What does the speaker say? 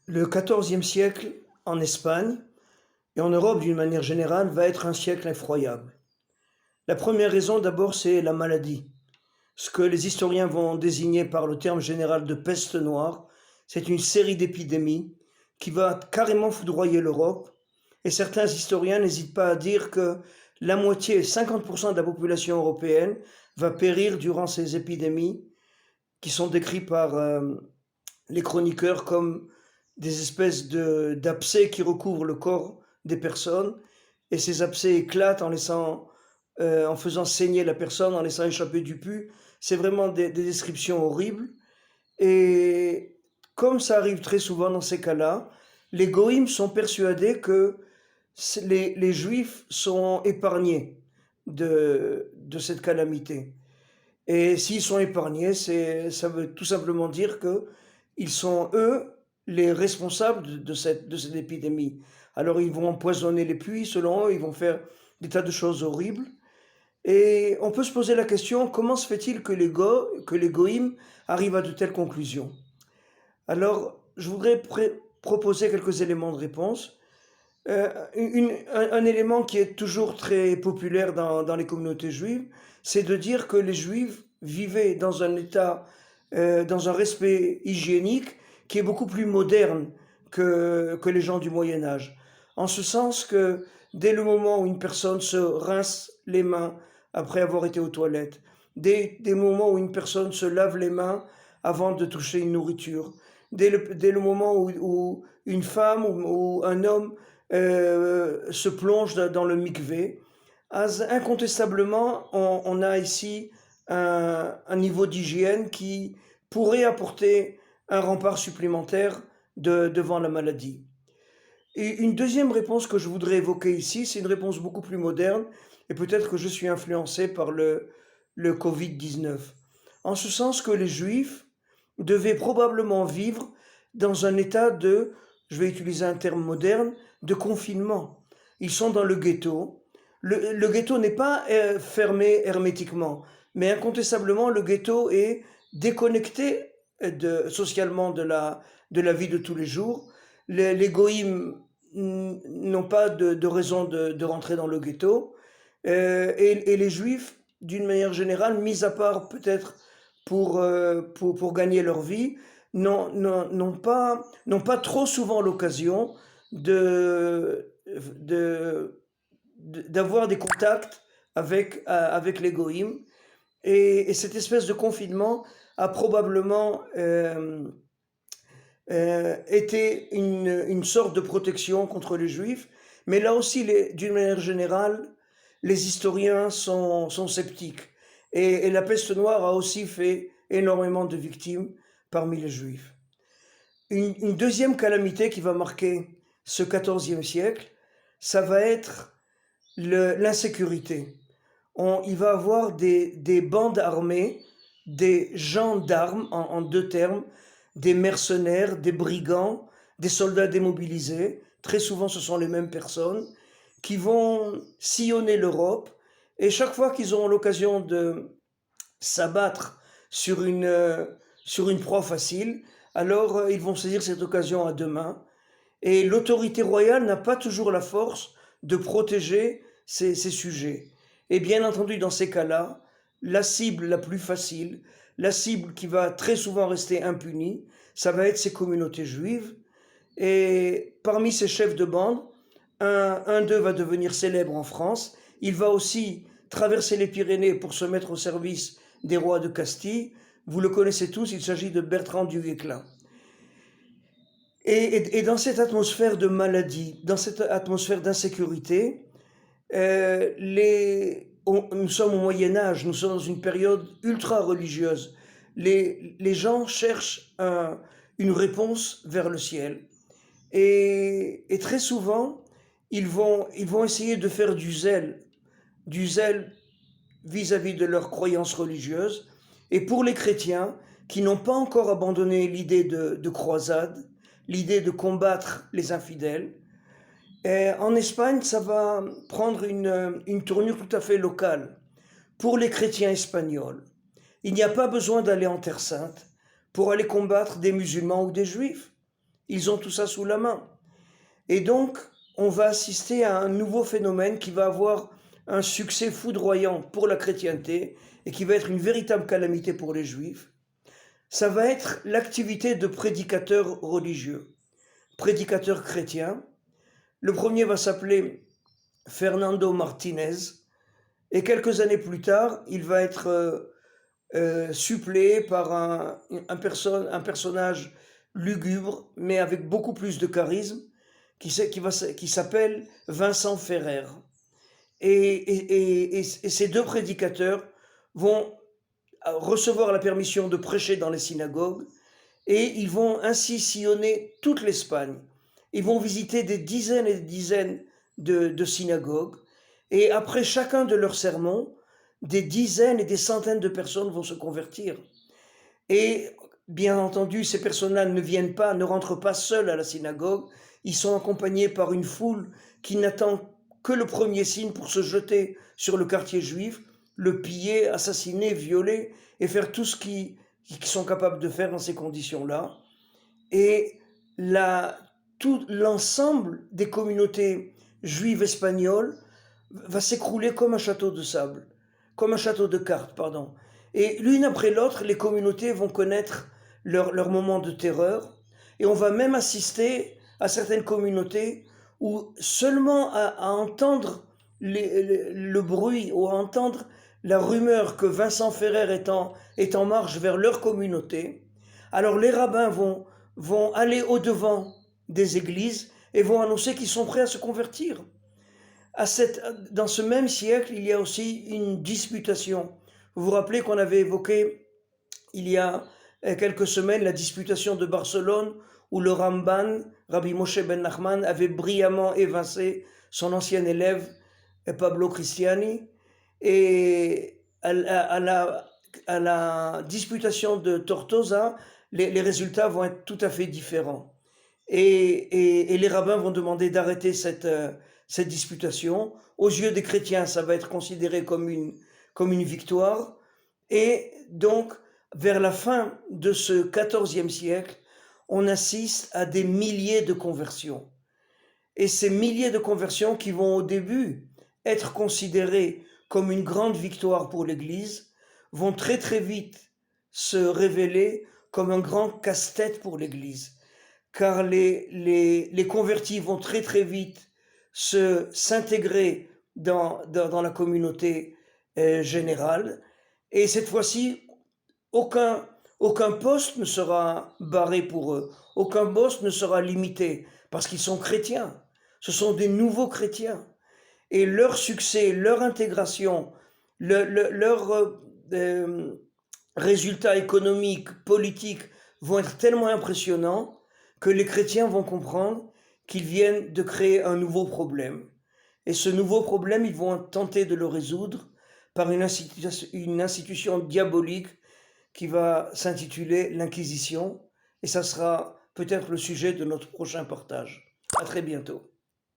Le XIVe siècle en Espagne et en Europe d'une manière générale va être un siècle effroyable. La première raison d'abord c'est la maladie. Ce que les historiens vont désigner par le terme général de peste noire, c'est une série d'épidémies qui va carrément foudroyer l'Europe et certains historiens n'hésitent pas à dire que la moitié, 50% de la population européenne va périr durant ces épidémies qui sont décrites par les chroniqueurs comme des espèces d'abcès qui recouvrent le corps des personnes et ces abcès éclatent en faisant saigner la personne, en laissant échapper du pus. C'est vraiment des descriptions horribles. Et comme ça arrive très souvent dans ces cas-là, les goïms sont persuadés que les juifs sont épargnés de cette calamité. Et s'ils sont épargnés, ça veut tout simplement dire qu'ils sont, eux, les responsables de cette épidémie. Alors ils vont empoisonner les puits, selon eux, ils vont faire des tas de choses horribles. Et on peut se poser la question, comment se fait-il que les goïms arrivent à de telles conclusions? Alors, je voudrais proposer quelques éléments de réponse. Un élément qui est toujours très populaire dans les communautés juives, c'est de dire que les juifs vivaient dans un état, dans un respect hygiénique qui est beaucoup plus moderne que les gens du Moyen Âge. En ce sens que dès le moment où une personne se rince les mains après avoir été aux toilettes, dès moments où une personne se lave les mains avant de toucher une nourriture, dès le moment où une femme ou un homme se plonge dans le mikvé, incontestablement, on a ici un niveau d'hygiène qui pourrait apporter un rempart supplémentaire devant la maladie. Et une deuxième réponse que je voudrais évoquer ici, c'est une réponse beaucoup plus moderne, et peut-être que je suis influencé par le Covid-19. En ce sens que les Juifs devaient probablement vivre dans un état de, je vais utiliser un terme moderne, de confinement. Ils sont dans le ghetto. Le ghetto n'est pas fermé hermétiquement, mais incontestablement le ghetto est déconnecté socialement de la vie de tous les jours. Les goïms n'ont pas de raison de rentrer dans le ghetto. Et les juifs, d'une manière générale, mis à part peut-être pour gagner leur vie, n'ont pas trop souvent l'occasion d'avoir des contacts avec les goïms. Et cette espèce de confinement a probablement été une sorte de protection contre les juifs. Mais là aussi, d'une manière générale, les historiens sont sceptiques. Et la peste noire a aussi fait énormément de victimes parmi les juifs. Une deuxième calamité qui va marquer ce XIVe siècle, ça va être l'insécurité. Il va avoir des bandes armées, des gendarmes en deux termes, des mercenaires, des brigands, des soldats démobilisés, très souvent ce sont les mêmes personnes, qui vont sillonner l'Europe, et chaque fois qu'ils auront l'occasion de s'abattre sur une proie facile, alors ils vont saisir cette occasion à deux mains, et l'autorité royale n'a pas toujours la force de protéger ces sujets. Et bien entendu, dans ces cas-là, la cible la plus facile, la cible qui va très souvent rester impunie, ça va être ces communautés juives. Et parmi ces chefs de bande, un d'eux va devenir célèbre en France. Il va aussi traverser les Pyrénées pour se mettre au service des rois de Castille. Vous le connaissez tous, il s'agit de Bertrand du Guesclin. Et dans cette atmosphère de maladie, dans cette atmosphère d'insécurité, nous sommes au Moyen-Âge, nous sommes dans une période ultra-religieuse. Les gens cherchent une réponse vers le ciel. Et très souvent, ils vont essayer de faire du zèle vis-à-vis de leurs croyances religieuses. Et pour les chrétiens, qui n'ont pas encore abandonné l'idée de croisade, l'idée de combattre les infidèles, en Espagne, ça va prendre une tournure tout à fait locale. Pour les chrétiens espagnols, il n'y a pas besoin d'aller en Terre Sainte pour aller combattre des musulmans ou des juifs. Ils ont tout ça sous la main. Et donc, on va assister à un nouveau phénomène qui va avoir un succès foudroyant pour la chrétienté et qui va être une véritable calamité pour les juifs. Ça va être l'activité de prédicateurs religieux, prédicateurs chrétiens. Le premier va s'appeler Fernando Martinez, et quelques années plus tard, il va être suppléé par un personnage lugubre, mais avec beaucoup plus de charisme, qui s'appelle Vincent Ferrer. Et ces deux prédicateurs vont recevoir la permission de prêcher dans les synagogues, et ils vont ainsi sillonner toute l'Espagne. Ils vont visiter des dizaines et des dizaines de synagogues, et après chacun de leurs sermons, des dizaines et des centaines de personnes vont se convertir. Et bien entendu, ces personnes-là ne rentrent pas seules à la synagogue, ils sont accompagnés par une foule qui n'attend que le premier signe pour se jeter sur le quartier juif, le piller, assassiner, violer et faire tout ce qu'ils sont capables de faire dans ces conditions-là. Et tout l'ensemble des communautés juives espagnoles va s'écrouler comme un château de sable, comme un château de cartes, pardon. Et l'une après l'autre, les communautés vont connaître leur moment de terreur, et on va même assister à certaines communautés où seulement à entendre le bruit ou à entendre la rumeur que Vincent Ferrer est en marche vers leur communauté, alors les rabbins vont aller au-devant des églises et vont annoncer qu'ils sont prêts à se convertir. Dans ce même siècle, il y a aussi une disputation. Vous vous rappelez qu'on avait évoqué il y a quelques semaines la disputation de Barcelone où le Ramban, Rabbi Moshe ben Nachman, avait brillamment évincé son ancien élève Pablo Cristiani. Et à la disputation de Tortosa, les résultats vont être tout à fait différents. Et les rabbins vont demander d'arrêter cette disputation. Aux yeux des chrétiens, ça va être considéré comme une victoire. Et donc, vers la fin de ce XIVe siècle, on assiste à des milliers de conversions. Et ces milliers de conversions qui vont au début être considérées comme une grande victoire pour l'Église, vont très très vite se révéler comme un grand casse-tête pour l'Église. Car les convertis vont très très vite s'intégrer dans la communauté générale, et cette fois-ci, aucun poste ne sera barré pour eux, aucun poste ne sera limité, parce qu'ils sont chrétiens, ce sont des nouveaux chrétiens, et leur succès, leur intégration, leurs résultats économiques, politiques vont être tellement impressionnants que les chrétiens vont comprendre qu'ils viennent de créer un nouveau problème. Et ce nouveau problème, ils vont tenter de le résoudre par une institution diabolique qui va s'intituler l'Inquisition. Et ça sera peut-être le sujet de notre prochain partage. À très bientôt.